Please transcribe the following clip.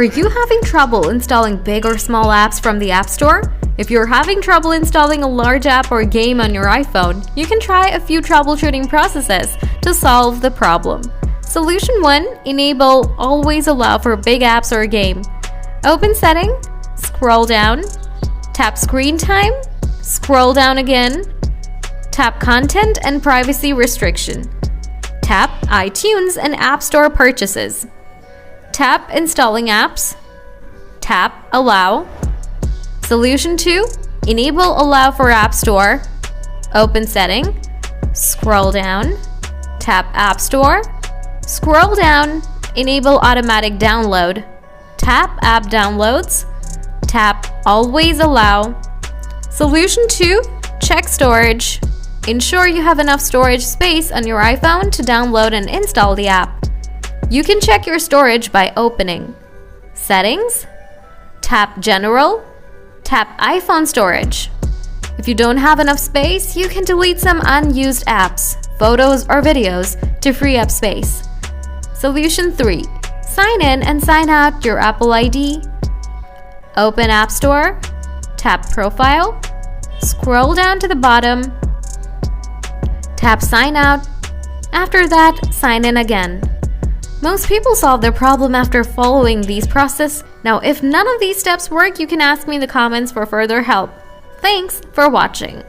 Are you having trouble installing big or small apps from the App Store? If you're having trouble installing a large app or game on your iPhone, you can try a few troubleshooting processes to solve the problem. Solution 1. Enable Always Allow for big apps or a game. Open Setting, scroll down, tap Screen Time, scroll down again, tap Content and Privacy Restriction. Tap iTunes and App Store Purchases. Tap Installing Apps. Tap Allow. Solution 2. Enable Allow for App Store. Open Setting. Scroll down. Tap App Store. Scroll down. Enable Automatic Download. Tap App Downloads. Tap Always Allow. Solution 2. Check storage. Ensure you have enough storage space on your iPhone to download and install the app. You can check your storage by opening Settings, tap General, tap iPhone Storage. If you don't have enough space, you can delete some unused apps, photos, or videos to free up space. Solution 3. Sign in and sign out your Apple ID. Open App Store, tap Profile, scroll down to the bottom, tap Sign Out. After that, sign in again. Most people solve their problem after following these processes. Now, if none of these steps work, you can ask me in the comments for further help. Thanks for watching.